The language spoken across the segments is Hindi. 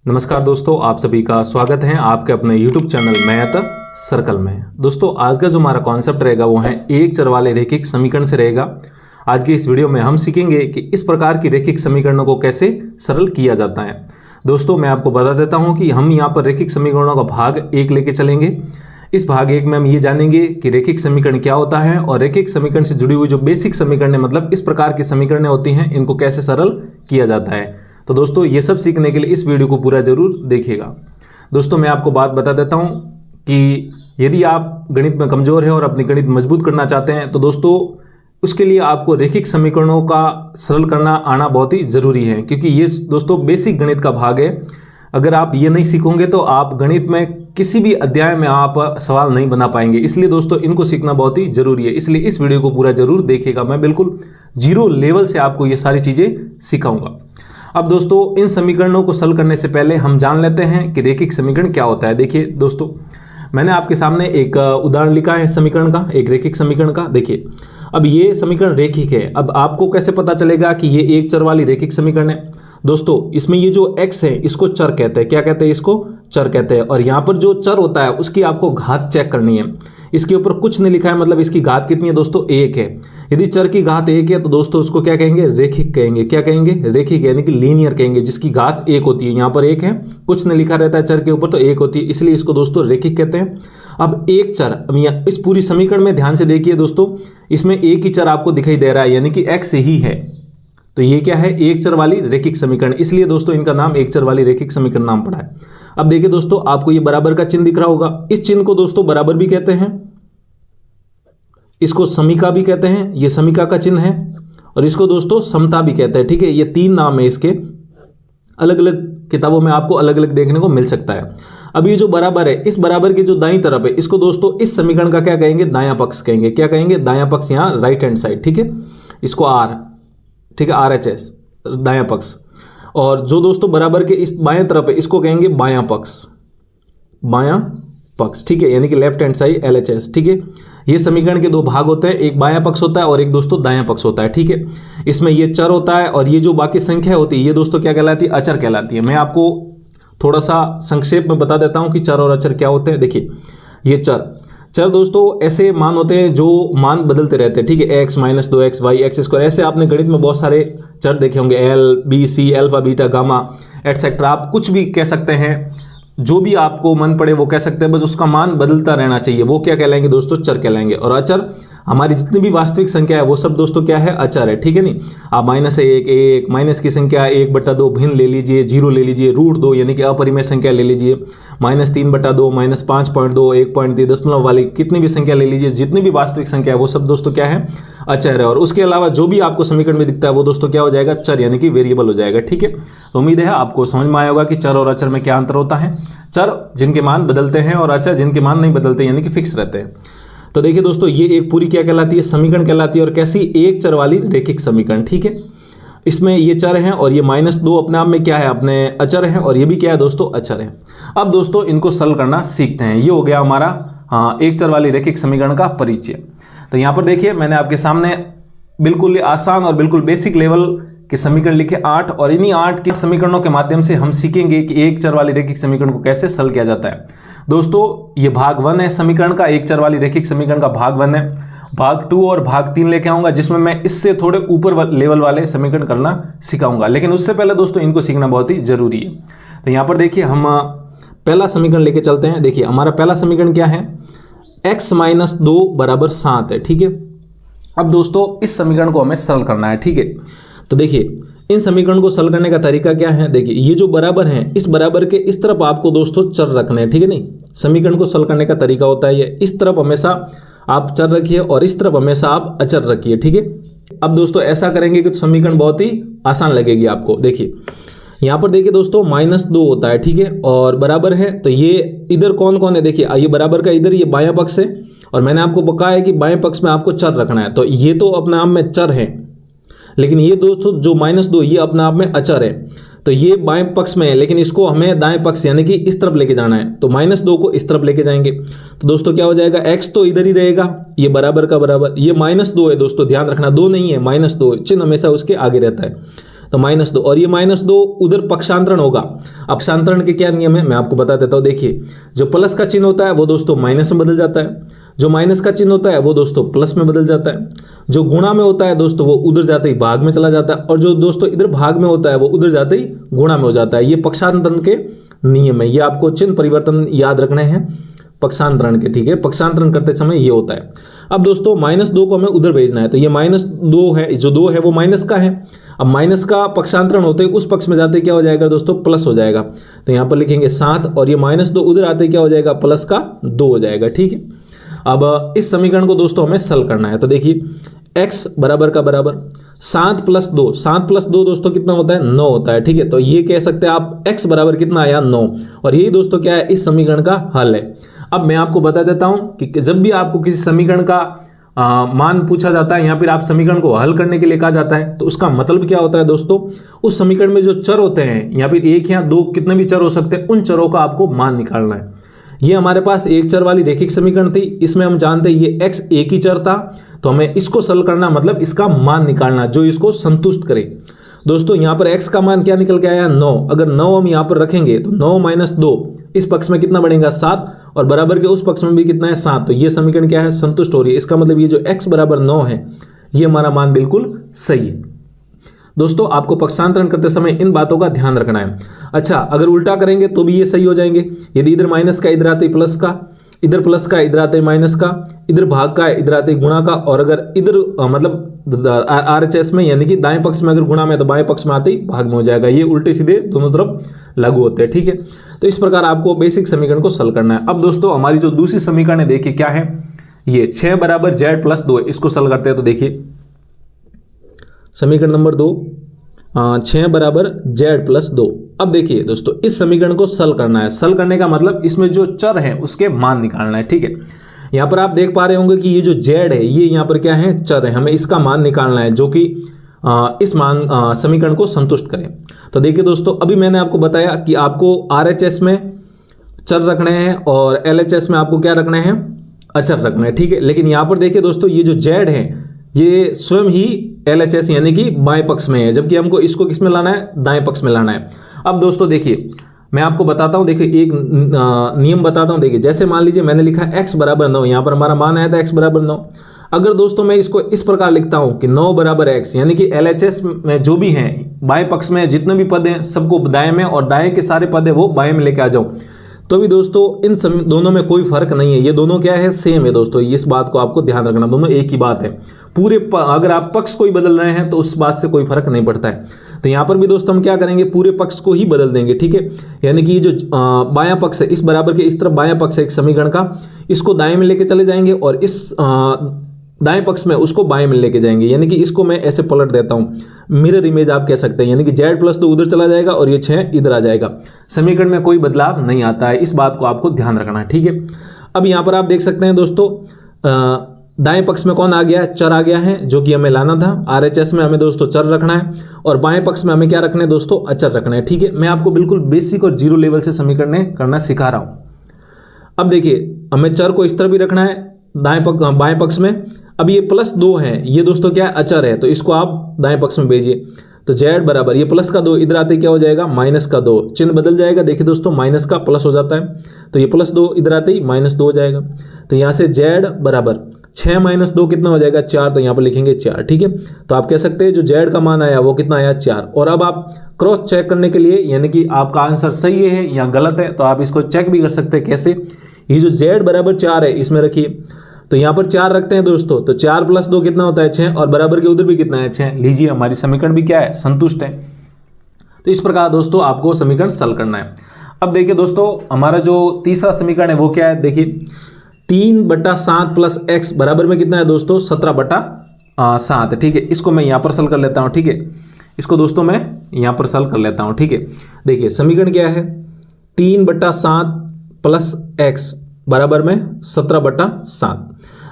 नमस्कार दोस्तों, आप सभी का स्वागत है आपके अपने YouTube चैनल मैथ सर्कल में। दोस्तों आज का जो हमारा कॉन्सेप्ट रहेगा वो है एक चर वाले रैखिक समीकरण से रहेगा। आज की इस वीडियो में हम सीखेंगे कि इस प्रकार की रैखिक समीकरणों को कैसे सरल किया जाता है। दोस्तों मैं आपको बता देता हूं कि हम यहाँ पर रैखिक समीकरणों का भाग 1 लेके चलेंगे। इस भाग 1 में हम ये जानेंगे कि रैखिक समीकरण क्या होता है और रैखिक समीकरण से जुड़ी हुई जो बेसिक समीकरण है, मतलब इस प्रकार की समीकरणें होती हैं, इनको कैसे सरल किया जाता है। तो दोस्तों ये सब सीखने के लिए इस वीडियो को पूरा जरूर देखिएगा। दोस्तों मैं आपको बात बता देता हूं कि यदि आप गणित में कमज़ोर हैं और अपनी गणित मजबूत करना चाहते हैं तो दोस्तों उसके लिए आपको रैखिक समीकरणों का सरल करना आना बहुत ही ज़रूरी है, क्योंकि ये दोस्तों बेसिक गणित का भाग है। अगर आप ये नहीं सीखोगे तो आप गणित में किसी भी अध्याय में आप सवाल नहीं बना पाएंगे। इसलिए दोस्तों इनको सीखना बहुत ही ज़रूरी है, इसलिए इस वीडियो को पूरा ज़रूर देखिएगा। मैं बिल्कुल जीरो लेवल से आपको ये सारी चीज़ें सिखाऊंगा। अब दोस्तों इन समीकरणों को सरल करने से पहले हम जान लेते हैं कि रैखिक समीकरण क्या होता है। देखिए दोस्तों मैंने आपके सामने एक उदाहरण लिखा है समीकरण का, एक रैखिक समीकरण का। देखिए अब ये समीकरण रैखिक है। अब आपको कैसे पता चलेगा कि ये एक चर वाली रैखिक समीकरण है? दोस्तों इसमें ये जो x है इसको चर कहते हैं। क्या कहते हैं? इसको चर कहते हैं। और यहाँ पर जो चर होता है उसकी आपको घात चेक करनी है। इसके ऊपर कुछ नहीं लिखा है, मतलब इसकी घात कितनी है दोस्तों? 1 है। यदि चर की घात 1 है तो दोस्तों उसको क्या कहेंगे? रैखिक कहेंगे। क्या कहेंगे? रैखिक यानी कि लीनियर कहेंगे, जिसकी घात 1 होती है। यहाँ पर 1 है, कुछ नहीं लिखा रहता है चर के ऊपर तो 1 होती है, इसलिए इसको दोस्तों रैखिक कहते हैं। अब एक चर, इस पूरी समीकरण में ध्यान से देखिए दोस्तों, इसमें एक ही चर आपको दिखाई दे रहा है, यानी कि x ही है। तो ये क्या है? एक चर वाली रैखिक समीकरण, इसलिए दोस्तों इनका नाम एक चर वाली रैखिक समीकरण नाम पड़ा है। अब देखिए दोस्तों आपको ये बराबर का चिन्ह दिख रहा होगा। इस चिन्ह को दोस्तों बराबर भी कहते हैं, इसको समीका भी कहते हैं, ये समीका का चिन्ह है, और इसको दोस्तों समता भी कहते हैं। ठीक है, ये 3 नाम है इसके, अलग अलग किताबों में आपको अलग अलग देखने को मिल सकता है। अब ये जो बराबर है, इस बराबर की जो दाईं तरफ है इसको दोस्तों इस समीकरण का क्या कहेंगे? दायां पक्ष कहेंगे। क्या कहेंगे? दायां पक्ष, यहाँ राइट हैंड साइड। ठीक है, इसको आर, ठीक है, RHS दायां पक्ष। और जो दोस्तों बराबर के इस बाएं तरफ है इसको कहेंगे बायां पक्ष, बायां पक्ष। ठीक है, यानी कि लेफ्ट हैंड साइड LHS। ठीक है, ये समीकरण के 2 भाग होते हैं, एक बायां पक्ष होता है और एक दोस्तों दायां पक्ष होता है। ठीक है, इसमें ये चर होता है और ये जो बाकी संख्या होती है ये दोस्तों क्या कहलाती है? अचर कहलाती है। मैं आपको थोड़ा सा संक्षेप में बता देता हूं कि चर और अचर क्या होते हैं। देखिए ये चर दोस्तों ऐसे मान होते हैं जो मान बदलते रहते हैं। ठीक है, x - 2x y x², ऐसे आपने गणित में बहुत सारे चर देखे होंगे, L B C alpha beta gamma etcetera. आप कुछ भी कह सकते हैं, जो भी आपको मन पड़े वो कह सकते हैं, बस उसका मान बदलता रहना चाहिए। वो क्या कहलाएंगे दोस्तों? चर कहलाएंगे। और अचर हमारी जितनी भी वास्तविक संख्या है वो सब दोस्तों क्या है? अचर है। ठीक है, नहीं आप -1 माइनस की संख्या 1/2 भिन्न ले लीजिए, 0 ले लीजिए, √2 यानी कि अपरिमेय संख्या ले लीजिए, -3/2 -5.2 1.3 दशमलव वाली कितनी भी संख्या ले लीजिए, जितनी भी वास्तविक संख्या है वो सब दोस्तों क्या है? अचर है। और उसके अलावा जो भी आपको समीकरण में दिखता है वो दोस्तों क्या हो जाएगा? चर, यानी कि वेरिएबल हो जाएगा। ठीक है, तो उम्मीद है आपको समझ में आया होगा कि चर और अचर में क्या अंतर होता है। चर जिनके मान बदलते हैं और अचर जिनके मान नहीं बदलते, यानी कि फिक्स रहते हैं। तो देखिए दोस्तों ये एक पूरी क्या कहलाती है? समीकरण कहलाती है। और कैसी? एक चर वाली रैखिक समीकरण। ठीक है, इसमें ये चर हैं और ये -2 अपने आप में क्या है? अपने अचर है, और ये भी क्या है दोस्तों? अचर है। अब दोस्तों इनको सरल करना सीखते हैं। ये हो गया हमारा एक चर वाली रैखिक समीकरण का परिचय। तो यहाँ पर देखिए मैंने आपके सामने बिल्कुल आसान और बिल्कुल बेसिक लेवल के समीकरण लिखे 8, और इन्हीं 8 के समीकरणों के माध्यम से हम सीखेंगे कि एक चर वाली रैखिक समीकरण को कैसे सरल किया जाता है। दोस्तों ये भाग 1 है समीकरण का, एक चर वाली रैखिक समीकरण का भाग 1 है। भाग 2 और भाग 3 लेके आऊंगा, जिसमें मैं इससे थोड़े ऊपर लेवल वाले समीकरण करना सिखाऊंगा। लेकिन उससे पहले दोस्तों इनको सीखना बहुत ही जरूरी है। तो यहाँ पर देखिए हम पहला समीकरण लेके चलते हैं। देखिए हमारा पहला समीकरण क्या है? x - 2 = 7 है। ठीक है, अब दोस्तों इस समीकरण को हमें सरल करना है। ठीक है, तो देखिए इन समीकरण को सरल करने का तरीका क्या है? देखिए ये जो बराबर है, इस बराबर के इस तरफ आपको दोस्तों चर रखने हैं। ठीक है, नहीं समीकरण को सरल करने का तरीका होता है ये, इस तरफ हमेशा आप चर रखिए और इस तरफ हमेशा आप अचर रखिए। ठीक है, अब दोस्तों ऐसा करेंगे कि समीकरण बहुत ही आसान लगेगी आपको। देखिए यहाँ पर देखिए दोस्तों -2 होता है। ठीक है, और बराबर है, तो ये इधर कौन कौन है? देखिए ये बराबर का इधर ये बायां पक्ष है, और मैंने आपको बताया है कि बाएं पक्ष में आपको चर रखना है। तो ये तो अपने आप में चर है, लेकिन ये दोस्तों जो -2 ये अपने आप में अचर है। तो ये बाएं पक्ष में है, लेकिन इसको हमें दाएं पक्ष यानी कि इस तरफ लेके जाना है। तो -2 को इस तरफ लेके जाएंगे तो दोस्तों क्या हो जाएगा? x तो इधर ही रहेगा, ये बराबर का बराबर, ये -2 है दोस्तों, ध्यान रखना 2 नहीं है, -2 चिन्ह हमेशा उसके आगे रहता है। तो -2, और ये -2 उधर पक्षांतरण होगा। पक्षांतरण के क्या नियम है मैं आपको बता देता हूँ। देखिए, जो प्लस का चिन्ह होता है वो दोस्तों माइनस में बदल जाता है, जो माइनस का चिन्ह होता है वो दोस्तों प्लस में बदल जाता है, जो गुणा में होता है दोस्तों वो उधर जाते ही भाग में चला जाता है, और जो दोस्तों इधर भाग में होता है वो उधर जाते ही गुणा में हो जाता है। ये पक्षांतरण के नियम है, ये आपको चिन्ह परिवर्तन याद रखने हैं पक्षांतरण के, ठीक है। पक्षांतरण करते समय ये होता है। अब दोस्तों -2 को हमें उधर भेजना है, तो ये -2 है, जो 2 है वो माइनस का है। अब माइनस का पक्षांतरण होते ही उस पक्ष में जाते क्या हो जाएगा दोस्तों, प्लस हो जाएगा। तो यहाँ पर लिखेंगे 7, और ये -2 उधर आते क्या हो जाएगा, प्लस का 2 हो जाएगा, ठीक है। अब इस समीकरण को दोस्तों हमें सरल करना है। तो देखिए x बराबर का बराबर 7 + 2, 7 + 2 दोस्तों कितना होता है, 9 होता है, ठीक है। तो ये कह सकते हैं आप x बराबर कितना आया, 9, और यही दोस्तों क्या है, इस समीकरण का हल है। अब मैं आपको बता देता हूं कि जब भी आपको किसी समीकरण का मान पूछा जाता है या फिर आप समीकरण को हल करने के लिए कहा जाता है, तो उसका मतलब क्या होता है दोस्तों, उस समीकरण में जो चर होते हैं या फिर 1 या 2 कितने भी चर हो सकते हैं, उन चरों का आपको मान निकालना है। ये हमारे पास एक चर वाली रैखिक समीकरण थी, इसमें हम जानते हैं ये x एक ही चर था, तो हमें इसको सरल करना मतलब इसका मान निकालना जो इसको संतुष्ट करे। दोस्तों यहाँ पर x का मान क्या निकल के आया, 9। अगर 9 हम यहाँ पर रखेंगे तो 9 - 2 इस पक्ष में कितना बढ़ेगा, 7, और बराबर के उस पक्ष में भी कितना है, 7। तो ये समीकरण क्या है, संतुष्ट हो रही है। इसका मतलब ये जो x बराबर 9 है ये हमारा मान बिल्कुल सही है। दोस्तों आपको पक्षांतरण करते समय इन बातों का ध्यान रखना है। अच्छा, अगर उल्टा करेंगे तो भी ये सही हो जाएंगे। यदि इधर माइनस का इधर आते ही प्लस का, इधर प्लस का इधर आते ही माइनस का, इधर भाग का इधर आते ही गुणा का, और अगर इधर मतलब RHS में यानी कि दाएं पक्ष में अगर गुणा में तो बाएं पक्ष में आते ही भाग में हो जाएगा। ये उल्टे सीधे दोनों तरफ लागू होते हैं, ठीक है। तो इस प्रकार आपको बेसिक समीकरण को सरल करना है। अब दोस्तों हमारी जो दूसरी समीकरण है देखिए क्या है, ये 6 बराबर z + 2, इसको सरल करते हैं। तो देखिए समीकरण नंबर 2, 6 बराबर z + 2। अब देखिए दोस्तों इस समीकरण को सरल करना है। सरल करने का मतलब इसमें जो चर है उसके मान निकालना है, ठीक है। यहाँ पर आप देख पा रहे होंगे कि ये जो z है ये यहाँ पर क्या है, चर है, हमें इसका मान निकालना है जो कि इस मान समीकरण को संतुष्ट करें। तो देखिए दोस्तों अभी मैंने आपको बताया कि आपको RHS में चर रखने हैं और LHS में आपको क्या रखने हैं, अचर रखना है, ठीक है। लेकिन यहाँ पर देखिए दोस्तों ये जो z है ये स्वयं ही LHS यानी कि बाएं पक्ष में है, जबकि हमको इसको किस में लाना है, दाएं पक्ष में लाना है। अब दोस्तों देखिए मैं आपको बताता हूँ, देखिए एक नियम बताता हूँ। देखिए जैसे मान लीजिए मैंने लिखा x बराबर 9, यहाँ पर हमारा मान आया था x बराबर 9। अगर दोस्तों मैं इसको इस प्रकार लिखता हूँ कि 9 बराबर x, यानी कि LHS में जो भी हैं बाएं पक्ष में जितने भी पद हैं सबको दाएं में, और दाएं के सारे पद है वो बाएं में लेके आ जाऊँ, तो भी दोस्तों इन दोनों में कोई फर्क नहीं है, ये दोनों क्या है, सेम है। दोस्तों इस बात को आपको ध्यान रखना, दोनों एक ही बात है। पूरे अगर आप पक्ष कोई बदल रहे हैं तो उस बात से कोई फर्क नहीं पड़ता है। तो यहाँ पर भी दोस्तों हम क्या करेंगे, पूरे पक्ष को ही बदल देंगे, ठीक है। यानी कि जो बायां पक्ष है इस बराबर के इस तरफ बायां पक्ष है एक समीकरण का, इसको दाएं में लेके चले जाएंगे और इस दाएं पक्ष में उसको बाएं में लेके जाएंगे। यानी कि इसको मैं ऐसे पलट देता हूँ, मिरर इमेज आप कह सकते हैं। यानी कि z + 2 उधर चला जाएगा और ये 6 इधर आ जाएगा। समीकरण में कोई बदलाव नहीं आता है, इस बात को आपको ध्यान रखना है, ठीक है। अब यहाँ पर आप देख सकते हैं दोस्तों दाएं पक्ष में कौन आ गया है, चर आ गया है, जो कि हमें लाना था। RHS में हमें दोस्तों चर रखना है और बाएं पक्ष में हमें क्या रखना है दोस्तों, अचर रखना है, ठीक है। मैं आपको बिल्कुल बेसिक और 0 लेवल से समीकरण करना सिखा रहा हूँ। अब देखिए हमें चर को इस तरह भी रखना है बाएं पक्ष में। अब ये +2 है, ये दोस्तों क्या है, अचर है, तो इसको आप दाएं पक्ष में भेजिए। तो z बराबर ये प्लस का 2 इधर आते क्या हो जाएगा, -2, चिन्ह बदल जाएगा। देखिए दोस्तों माइनस का प्लस हो जाता है, तो ये +2 इधर आते ही -2 हो जाएगा। तो यहाँ से z बराबर 6 - 2 कितना हो जाएगा, 4। तो यहाँ पर लिखेंगे 4, ठीक है। तो आप कह सकते हैं जो z का मान आया वो कितना आया, 4। और अब आप क्रॉस चेक करने के लिए, यानी कि आपका आंसर सही है या गलत है, तो आप इसको चेक भी कर सकते हैं। कैसे, ये जो z बराबर 4 है इसमें रखिए, तो यहाँ पर 4 रखते हैं दोस्तों, तो 4 + 2 कितना होता है, 6, और बराबर के उधर भी कितना है, 6। लीजिए हमारी समीकरण भी क्या है, संतुष्ट है। तो इस प्रकार दोस्तों आपको समीकरण सरल करना है। अब देखिए दोस्तों हमारा जो तीसरा समीकरण है वो क्या है, देखिए 3/7 + x बराबर में कितना है दोस्तों, 17/7, ठीक है। इसको मैं यहाँ पर सरल कर लेता हूँ, ठीक है। इसको दोस्तों मैं यहाँ पर सरल कर लेता हूँ, ठीक है। देखिए समीकरण क्या है, 3/7 + x बराबर में 17/7।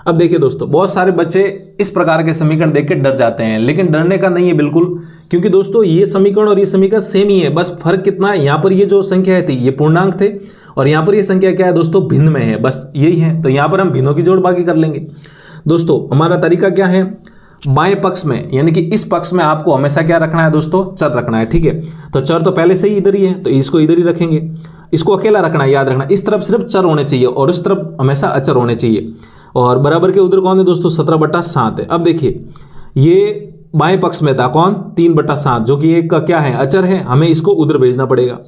अब देखिए दोस्तों बहुत सारे बच्चे इस प्रकार के समीकरण देख के डर जाते हैं, लेकिन डरने का नहीं है बिल्कुल, क्योंकि दोस्तों ये समीकरण और ये समीकरण सेम ही है। बस फर्क कितना है, यहाँ पर ये जो संख्या थी ये पूर्णांक थे और यहाँ पर ये संख्या क्या है दोस्तों, भिन्न में है, बस यही है। तो यहाँ पर हम भिन्नों की जोड़ बाकी कर लेंगे। दोस्तों हमारा तरीका क्या है, बाएं पक्ष में यानी कि इस पक्ष में आपको हमेशा क्या रखना है दोस्तों, चर रखना है, ठीक है। तो चर तो पहले से ही इधर ही है, तो इसको इधर ही रखेंगे, इसको अकेला रखना है, याद रखना इस तरफ सिर्फ चर होने चाहिए और इस तरफ हमेशा अचर होने चाहिए। और बराबर के उधर कौन है दोस्तों, 17/7 है। अब देखिए ये बाएं पक्ष में था कौन, 3/7, जो कि एक का क्या है, अचर है, हमें इसको उधर भेजना पड़ेगा।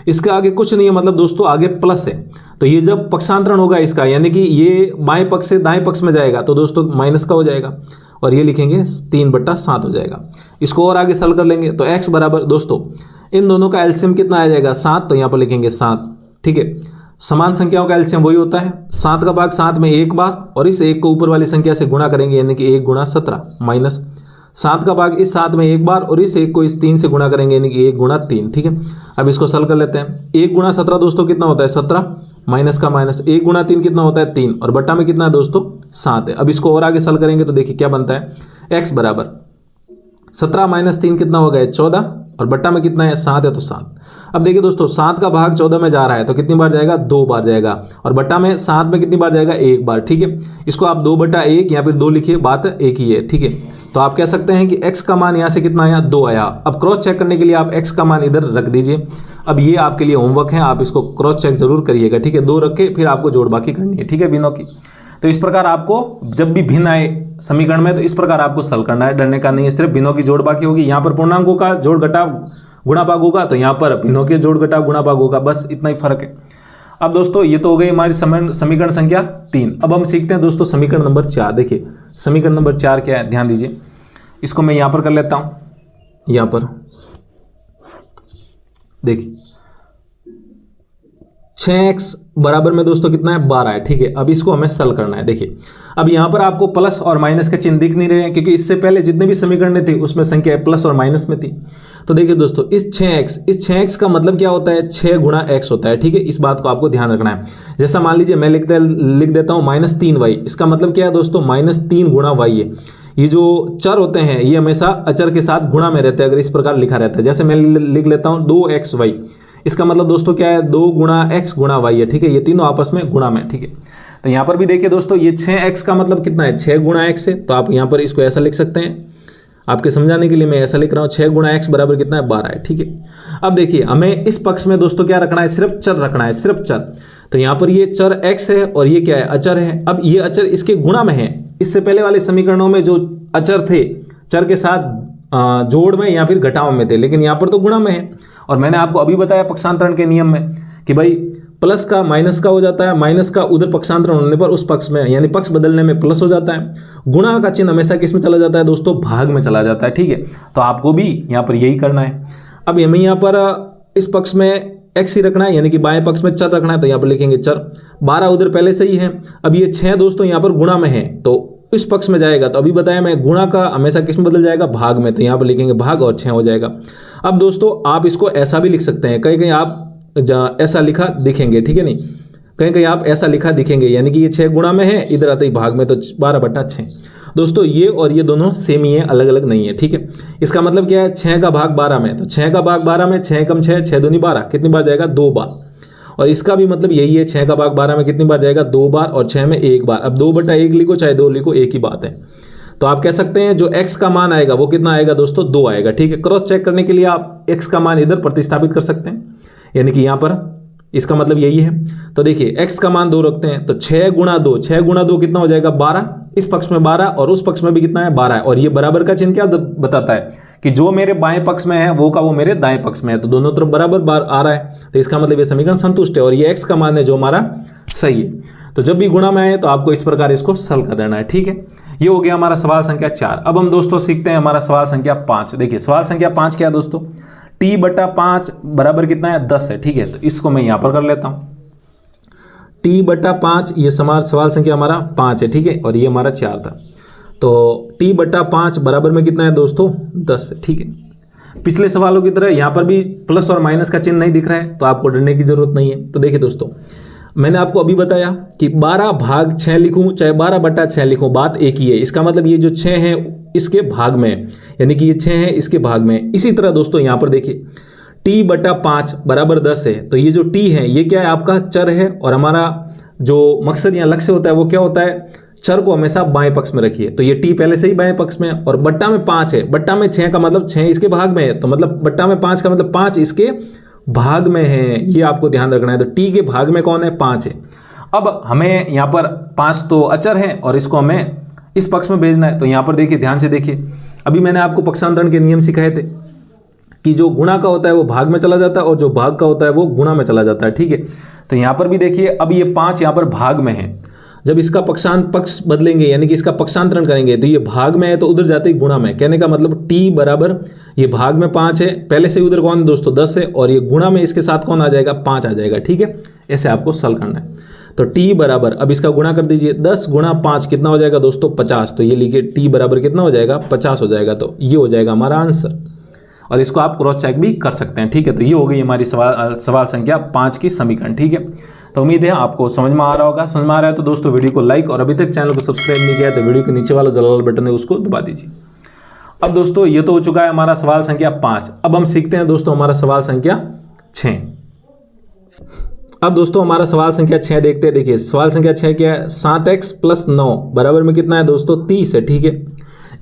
इसके आगे कुछ नहीं है, मतलब दोस्तों आगे प्लस है, तो ये जब पक्षांतरण होगा इसका, यानी कि ये बाएं पक्ष से दाएं पक्ष में जाएगा तो दोस्तों माइनस का हो जाएगा और ये लिखेंगे 3/7 हो जाएगा। इसको और आगे सॉल्व कर लेंगे तो x बराबर दोस्तों इन दोनों का एलसीएम कितना आ जाएगा, 7, तो यहाँ पर लिखेंगे 7, ठीक है। समान संख्याओं का एलसीएम वही होता है, 7 का भाग 7 में एक बार और इस 1 को ऊपर वाली संख्या से गुणा करेंगे, यानी कि 1 × 17 माइनस 7 का भाग इस 7 में एक बार और इस 1 को इस 3 से गुणा करेंगे, यानी कि 1 × 3, ठीक है। अब इसको सॉल्व कर लेते हैं। 1 × 17 दोस्तों कितना होता है, 17, माइनस का माइनस, 1 × 3 कितना होता है, 3, और बट्टा में कितना है दोस्तों, 7 है। अब इसको और आगे सॉल्व करेंगे तो देखिए क्या बनता है, x बराबर 17 - 3 कितना हो गया, 14, और बट्टा में कितना है, 7 है, तो 7। अब देखिए दोस्तों 7 का भाग 14 में जा रहा है तो कितनी बार जाएगा, 2 बार जाएगा, और बट्टा में 7 में कितनी बार जाएगा, 1 बार, ठीक है। इसको आप 2/1 या फिर 2 लिखिए, बात एक ही है, ठीक है। तो आप कह सकते हैं कि x का मान यहाँ से कितना आया, 2 आया। अब क्रॉस चेक करने के लिए आप x का मान इधर रख दीजिए। अब ये आपके लिए होमवर्क है, आप इसको क्रॉस चेक जरूर करिएगा, ठीक है। 2 रख के फिर आपको जोड़ बाकी करनी है, ठीक है, भिन्नों की। तो इस प्रकार आपको जब भी भिन्न आए समीकरण में तो इस प्रकार आपको सॉल्व करना है, डरने का नहीं है। सिर्फ भिन्नों की जोड़ बाकी होगी, यहाँ पर पूर्णांकों का जोड़ घटाव गुणा भाग होगा, तो यहाँ पर भिन्नों के जोड़ घटाव गुणा भाग होगा, बस इतना ही फर्क है। अब दोस्तों ये तो हो गई हमारी समीकरण संख्या 3। अब हम सीखते हैं दोस्तों समीकरण नंबर 4। देखिए समीकरण नंबर 4 क्या है, ध्यान दीजिए। इसको मैं यहाँ पर कर लेता हूँ, यहाँ पर देखिए 6x बराबर में दोस्तों कितना है, 12 है, ठीक है। अब इसको हमें सॉल्व करना है। देखिए अब यहाँ पर आपको प्लस और माइनस के चिन्ह दिख नहीं रहे हैं, क्योंकि इससे पहले जितने भी समीकरण थे उसमें संख्या प्लस और माइनस में थी। तो देखिए दोस्तों इस 6x का मतलब क्या होता है, 6 × x होता है, ठीक है। इस बात को आपको ध्यान रखना है। जैसा मान लीजिए मैं लिख देता हूँ -3y, इसका मतलब क्या है दोस्तों, -3 × y है। ये जो चर होते हैं ये हमेशा अचर के साथ गुणा में रहते हैं, अगर इस प्रकार लिखा रहता है। जैसे मैं लिख लेता हूँ 2xy, इसका मतलब दोस्तों क्या है, 2 × x × y है, ठीक है। ये तीनों आपस में गुणा में, ठीक है। तो यहाँ पर भी देखिए दोस्तों ये 6x का मतलब कितना है, 6 × x है, तो आप यहाँ पर इसको ऐसा लिख सकते हैं। आपके समझाने के लिए मैं ऐसा लिख रहा हूँ, 6 × x बराबर कितना है, 12 है, ठीक है। अब देखिए हमें इस पक्ष में दोस्तों क्या रखना है, सिर्फ चर रखना है, सिर्फ चर। तो यहाँ पर ये चर x है और ये क्या है, अचर है। अब ये अचर इसके गुणा में है। इससे पहले वाले समीकरणों में जो अचर थे चर के साथ जोड़ में या फिर घटाव में थे, लेकिन यहाँ पर तो गुणा में है। और मैंने आपको अभी बताया पक्षांतरण के नियम में कि भाई प्लस का माइनस का हो जाता है, माइनस का उधर पक्षांतरण होने पर उस पक्ष में यानी पक्ष बदलने में प्लस हो जाता है। गुणा का चिन्ह हमेशा किस में चला जाता है दोस्तों, भाग में चला जाता है, ठीक है। तो आपको भी यहाँ पर यही करना है। अब हमें यहाँ पर इस पक्ष में x ही रखना है, यानी कि बाएं पक्ष में चर रखना है, तो यहाँ पर लिखेंगे चर। 12 उधर पहले से ही है। अब ये 6 दोस्तों यहाँ पर गुणा में है तो इस पक्ष में जाएगा, तो अभी बताया मैं गुणा का हमेशा किस में बदल जाएगा, भाग में, तो यहाँ पर लिखेंगे भाग और 6 हो जाएगा। अब दोस्तों आप इसको ऐसा भी लिख सकते हैं, कहीं कहीं आप ऐसा लिखा दिखेंगे, ठीक है, नहीं कहीं कहीं आप ऐसा लिखा दिखेंगे, यानी कि ये 6 गुणा में है, इधर आते ही भाग में, तो 12/6। दोस्तों ये और ये दोनों सेम ही है, अलग अलग नहीं है, ठीक है। इसका मतलब क्या है, 6 का भाग 12 में, तो 6 का भाग 12 में 6 × 6 6 दूनी 12, कितनी बार जाएगा, 2 बार। और इसका भी मतलब यही है, 6 का भाग 12 में कितनी बार जाएगा, 2 बार, और 6 में 1 बार। अब 2/1 लिखो चाहे 2 लिखो, एक ही बात है। तो आप कह सकते हैं जो x का मान आएगा वो कितना आएगा दोस्तों, 2 आएगा, ठीक है। क्रॉस चेक करने के लिए आप x का मान इधर प्रतिस्थापित कर सकते हैं, यानी कि यहाँ पर इसका मतलब यही है। तो देखिए x का मान 2 रखते हैं, तो 6 × 2, 6 × 2 कितना हो जाएगा, 12। इस पक्ष में 12 और उस पक्ष में भी कितना है, 12 है। और ये बराबर का चिन्ह क्या बताता है कि जो मेरे बाएं पक्ष में है वो का वो मेरे दाएं पक्ष में है, तो दोनों तरफ बराबर बार आ रहा है, तो इसका मतलब ये समीकरण संतुष्ट है और ये x का मान है जो हमारा सही है। तो जब भी गुणा में आए तो आपको इस प्रकार इसको सॉल्व कर देना है, ठीक है। ये हो गया हमारा सवाल संख्या 4। अब हम दोस्तों सीखते हैं हमारा सवाल संख्या 5। देखिए सवाल संख्या 5 क्या है दोस्तों, t/5 बराबर कितना है, 10 है, ठीक है। तो इसको मैं यहाँ पर कर लेता हूँ, t/5 ये सवाल संख्या हमारा 5 है, ठीक है, और ये हमारा 4 था। तो t/5 बराबर में कितना है दोस्तों, 10 है, ठीक है। पिछले सवालों की तरह यहाँ पर भी प्लस और माइनस का चिन्ह नहीं दिख रहा है, तो आपको डरने की जरूरत नहीं है। तो देखिए दोस्तों मैंने आपको अभी बताया कि 12/6 लिखूं चाहे 12/6 लिखूं, बात एक ही है। इसका मतलब ये जो 6 है इसके भाग में, यानी कि ये 6 है इसके भाग में। इसी तरह दोस्तों यहाँ पर देखिए t/5 बराबर 10 है, तो ये जो t है ये क्या है, आपका चर है, और हमारा जो मकसद या लक्ष्य होता है वो क्या होता है, चर को हमेशा बाएं पक्ष में रखिए। तो ये टी पहले से ही बाएं पक्ष में है और बट्टा में 5 है, बट्टा में 6 का मतलब 6 इसके भाग में है, तो मतलब बट्टा में 5 का मतलब 5 इसके भाग में है, ये आपको ध्यान रखना है। तो टी के भाग में कौन है? 5 है। अब हमें यहाँ पर 5 तो अचर है और इसको हमें इस पक्ष में भेजना है। तो यहाँ पर देखिए, ध्यान से देखिए, अभी मैंने आपको पक्षांतरण के नियम सिखाए थे कि जो गुणा का होता है वो भाग में चला जाता है और जो भाग का होता है वो गुणा में चला जाता है, ठीक है। तो यहाँ पर भी देखिए, अब ये 5 यहाँ पर भाग में है, जब इसका पक्ष बदलेंगे यानी कि इसका पक्षांतरण करेंगे तो ये भाग में है तो उधर जाते ही गुणा में। कहने का मतलब टी बराबर ये भाग में 5 है, पहले से उधर कौन दोस्तों 10 है, और ये गुणा में इसके साथ कौन आ जाएगा? 5 आ जाएगा, ठीक है। ऐसे आपको सल करना है। तो टी बराबर, अब इसका गुणा कर दीजिए, 10 गुणा 5 कितना हो जाएगा दोस्तों? 50। तो ये लिखिए टी बराबर कितना हो जाएगा? 50 हो जाएगा। तो ये हो जाएगा हमारा आंसर, और इसको आप क्रॉस चेक भी कर सकते हैं, ठीक है। तो ये हो गई हमारी सवाल संख्या 5 की समीकरण, ठीक है। तो उम्मीद है आपको समझ में आ रहा होगा। समझ में आ रहा है तो दोस्तों वीडियो को लाइक, और अभी तक चैनल को सब्सक्राइब नहीं किया तो वीडियो के नीचे वाला जो लाल बटन है उसको दबा दीजिए। अब दोस्तों ये तो हो चुका है हमारा सवाल संख्या 5। अब हम सीखते हैं दोस्तों हमारा सवाल संख्या 6। अब दोस्तों हमारा सवाल संख्या 6 देखते हैं। देखिए सवाल संख्या 6 क्या है? 7x + 9 बराबर में कितना है दोस्तों? 30 है, ठीक है।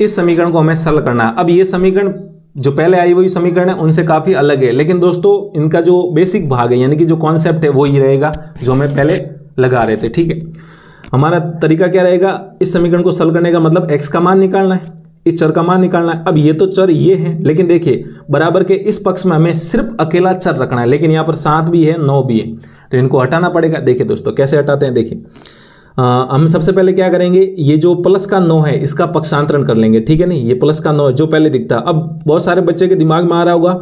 इस समीकरण को हमें सरल करना है। अब ये समीकरण जो पहले आई हुई समीकरण है उनसे काफ़ी अलग है, लेकिन दोस्तों इनका जो बेसिक भाग है यानी कि जो कॉन्सेप्ट है वो ही रहेगा जो हमें पहले लगा रहे थे, ठीक है। हमारा तरीका क्या रहेगा? इस समीकरण को सरल करने का मतलब x का मान निकालना है, इस चर का मान निकालना है। अब ये तो चर ये है, लेकिन देखिए बराबर के इस पक्ष में हमें सिर्फ अकेला चर रखना है, लेकिन यहाँ पर 7 भी है 9 भी है, तो इनको हटाना पड़ेगा। देखिए दोस्तों कैसे हटाते हैं, देखिए हम सबसे पहले क्या करेंगे, ये जो प्लस का 9 है इसका पक्षांतरण कर लेंगे, ठीक है। नहीं, ये प्लस का 9 जो पहले दिखता है। अब बहुत सारे बच्चे के दिमाग में आ रहा होगा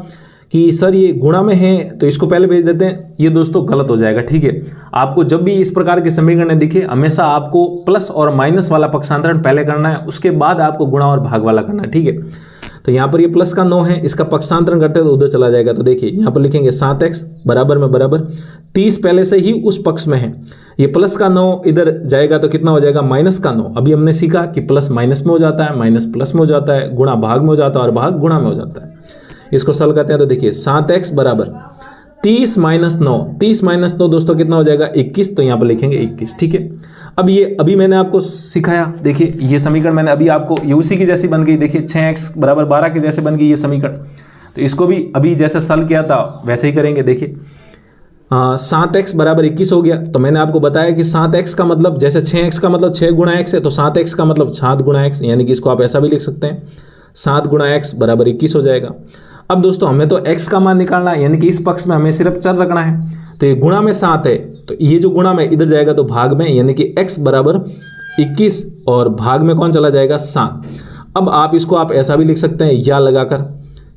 कि सर ये गुणा में है तो इसको पहले भेज देते हैं। ये दोस्तों गलत हो जाएगा, ठीक है। आपको जब भी इस प्रकार के समीकरण दिखे हमेशा आपको प्लस और माइनस वाला पक्षांतरण पहले करना है, उसके बाद आपको गुणा और भाग वाला करना है, ठीक है। तो यहाँ पर ये प्लस का 9 है, इसका पक्षांतरण करते हैं तो उधर चला जाएगा। तो देखिए यहाँ पर लिखेंगे 7x बराबर में बराबर 30 पहले से ही उस पक्ष में है, ये प्लस का 9 इधर जाएगा तो कितना हो जाएगा? माइनस का 9। अभी हमने सीखा कि प्लस माइनस में हो जाता है, माइनस प्लस में हो जाता है, गुणा भाग में हो जाता है और भाग गुणा में हो जाता है। इसको सरल करते हैं तो देखिए 7x बराबर 30 - 9, 30 - 9 दोस्तों कितना हो जाएगा? 21। तो यहाँ पर लिखेंगे 21, ठीक है। अब ये अभी मैंने आपको सिखाया, देखिए ये समीकरण मैंने अभी आपको, ये उसी की जैसी बन गई। देखिए 6x बराबर 12 के जैसे बन गई ये समीकरण। तो इसको भी अभी जैसे सरल किया था वैसे ही करेंगे। देखिए 7x बराबर 21 हो गया। तो मैंने आपको बताया कि 7x का मतलब, जैसे 6x का मतलब 6 गुणा x है, तो 7x का मतलब 7 गुणा x, यानी कि इसको आप ऐसा भी लिख सकते हैं 7 गुणा x बराबर 21 हो जाएगा। अब दोस्तों हमें तो x का मान निकालना है, यानी कि इस पक्ष में हमें सिर्फ चर रखना है। तो ये गुणा में 7 है, तो ये जो गुणा में इधर जाएगा तो भाग में, यानी कि x बराबर 21 और भाग में कौन चला जाएगा? 7। अब आप इसको आप ऐसा भी लिख सकते हैं या लगाकर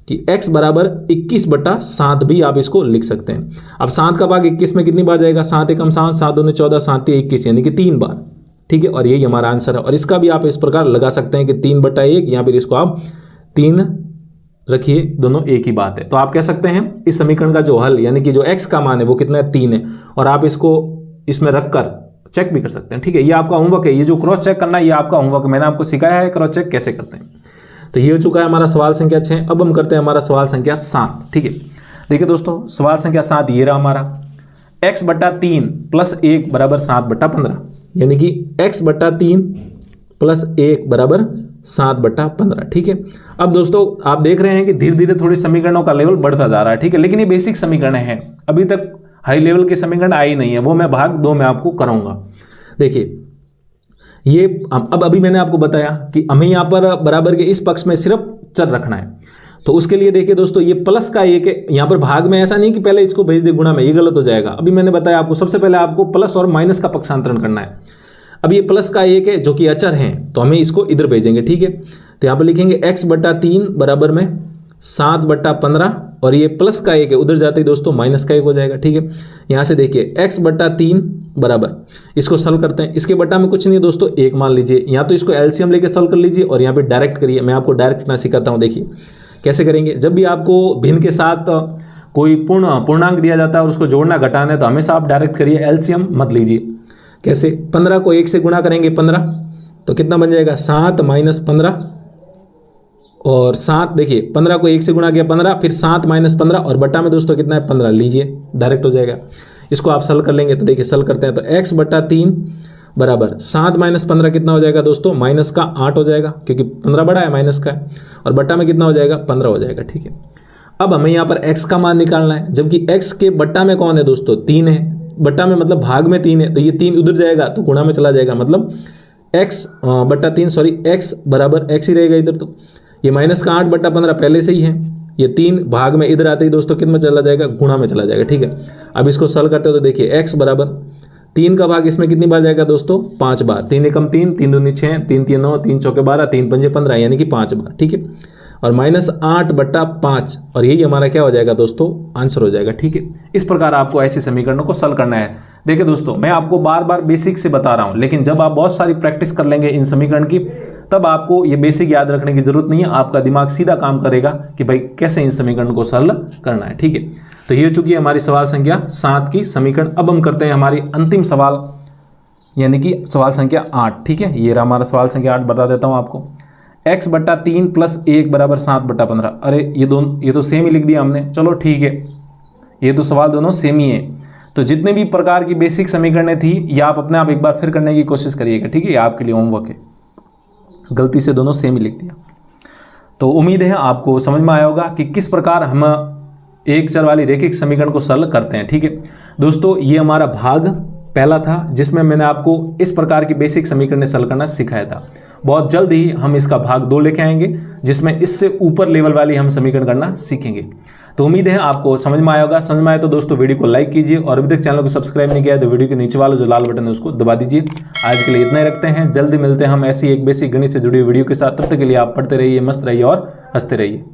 कि x बराबर 21/7 भी आप इसको लिख सकते हैं। अब 7 का भाग 21 में कितनी बार जाएगा? 7 एकम 7, 7 दूनी 14, 7 3 21, यानी कि 3 बार, ठीक है। और यही हमारा आंसर है। और इसका भी आप इस प्रकार लगा सकते हैं कि 3/1, या फिर इसको आप 3 रखिए, दोनों एक ही बात है। तो आप कह सकते हैं इस समीकरण का जो हल यानी कि जो x का मान है वो कितना है? 3 है। और आप इसको इसमें रखकर चेक भी कर सकते हैं, ठीक है। ये आपका होमवर्क है, ये जो क्रॉस चेक करना है ये आपका होमवर्क है। मैंने आपको सिखाया है क्रॉस चेक कैसे करते हैं। तो ये हो चुका है हमारा सवाल संख्या 6। अब हम करते हैं हमारा सवाल संख्या 7, ठीक है। देखिए दोस्तों सवाल संख्या 7 ये रहा हमारा, x/3 + 1 बराबर 7/15, यानी कि x/3 + 1 बराबर 7/15, ठीक है। अब दोस्तों आप देख रहे हैं कि धीरे धीरे थोड़ी समीकरणों का लेवल बढ़ता जा रहा है, ठीक है। लेकिन ये बेसिक समीकरण है, अभी तक हाई लेवल के समीकरण आई नहीं है, वो मैं भाग 2 में आपको कराऊंगा। देखिए ये अब अभी मैंने आपको बताया कि हमें यहाँ पर बराबर के इस पक्ष में सिर्फ चर रखना है। तो उसके लिए देखिए दोस्तों ये प्लस का 1 है, यहाँ पर भाग में ऐसा नहीं कि पहले इसको भेज दे गुणा में, ये गलत हो जाएगा। अभी मैंने बताया आपको सबसे पहले आपको प्लस और माइनस का पक्षांतरण करना है। अब ये प्लस का 1 है जो कि अचर है, तो हमें इसको इधर भेजेंगे, ठीक है। तो यहाँ पर लिखेंगे x/3 बराबर में 7/15, और ये प्लस का 1 है, उधर जाते ही दोस्तों माइनस का 1 हो जाएगा, ठीक है। यहाँ से देखिए x/3 बराबर, इसको सॉल्व करते हैं। इसके बटा में कुछ नहीं है दोस्तों, 1 मान लीजिए, या तो इसको एलसीएम लेके सॉल्व कर लीजिए और यहाँ पे डायरेक्ट करिए। मैं आपको डायरेक्ट ना सिखाता हूँ। देखिए कैसे करेंगे, जब भी आपको भिन्न के साथ कोई पूर्णांक दिया जाता है और उसको जोड़ना घटाना है तो हमेशा आप डायरेक्ट करिए, एलसीएम मत लीजिए। कैसे? 15 को 1 से गुणा करेंगे 15, तो कितना बन जाएगा? 7 - 15, और 7 देखिए 15 को 1 से गुणा किया 15, फिर 7 - 15, और बटा में दोस्तों कितना है? 15 लीजिए, डायरेक्ट हो जाएगा। इसको आप सरल कर लेंगे तो देखिए सरल करते हैं तो x/3 बराबर 7 माइनस 15 कितना हो जाएगा दोस्तों, माइनस का 8 हो जाएगा, क्योंकि 15 बड़ा है माइनस का है, और बट्टा में कितना हो जाएगा, 15 हो जाएगा। ठीक है, अब हमें यहाँ पर x का मान निकालना है, जबकि x के बट्टा में कौन है दोस्तों, 3 है, बट्टा में मतलब भाग में 3 है, तो ये 3 उधर जाएगा तो गुणा में चला जाएगा, मतलब x बट्टा 3 सॉरी x बराबर x ही रहेगा इधर। तो ये माइनस का 8 बट्टा 15 पहले से ही है, ये 3 भाग में इधर आते ही दोस्तों कितना में चला जाएगा, गुणा में चला जाएगा। ठीक है, अब इसको सॉल्व करते हो तो देखिए x बराबर 3 का भाग इसमें कितनी बार जाएगा दोस्तों, 5 बार, 3 एकम 3, 3 दूनी 6, 3 3 9, 3 चौके 12, 3 पंजे 15, यानी कि 5 बार। ठीक है, और माइनस 8 बट्टा 5, और यही हमारा क्या हो जाएगा दोस्तों, आंसर हो जाएगा। ठीक है, इस प्रकार आपको ऐसे समीकरणों को सॉल्व करना है। देखिए दोस्तों, मैं आपको बार बार बेसिक से बता रहा हूं, लेकिन जब आप बहुत सारी प्रैक्टिस कर लेंगे इन समीकरण की, तब आपको ये बेसिक याद रखने की जरूरत नहीं है, आपका दिमाग सीधा काम करेगा कि भाई कैसे इन समीकरण को सॉल्व करना है। ठीक है, तो ये चुकी है हमारी सवाल संख्या 7 की समीकरण। अब हम करते हैं हमारी अंतिम सवाल, यानी कि सवाल संख्या 8। ठीक है, ये रहा हमारा सवाल संख्या 8, बता देता हूं आपको। x बट्टा 3 प्लस 1 बराबर 7 बट्टा 15। अरे ये तो सेम ही लिख दिया हमने, चलो ठीक है, ये तो सवाल दोनों सेम ही है। तो जितने भी प्रकार की बेसिक समीकरणें थी, ये आप अपने आप एक बार फिर करने की कोशिश करिएगा। ठीक है, ये आपके लिए होमवर्क है, गलती से दोनों सेम ही लिख दिया। तो उम्मीद है आपको समझ में आया होगा कि किस प्रकार हम एक चर वाली रैखिक समीकरण को सॉल्व करते हैं। ठीक है दोस्तों, ये हमारा भाग पहला था, जिसमें मैंने आपको इस प्रकार की बेसिक समीकरण सॉल्व करना सिखाया था। बहुत जल्द ही हम इसका भाग 2 लेके आएंगे, जिसमें इससे ऊपर लेवल वाली हम समीकरण करना सीखेंगे। तो उम्मीद है आपको समझ में आया होगा। समझ में आया तो दोस्तों वीडियो को लाइक कीजिए, और अभी तक चैनल को सब्सक्राइब नहीं किया है तो वीडियो के नीचे वाला जो लाल बटन है उसको दबा दीजिए। आज के लिए इतना ही रखते हैं, जल्दी मिलते हैं हम ऐसी एक बेसिक गणित से जुड़ी हुई वीडियो के साथ। तब तक के लिए आप पढ़ते रहिए, मस्त रहिए और हंसते रहिए।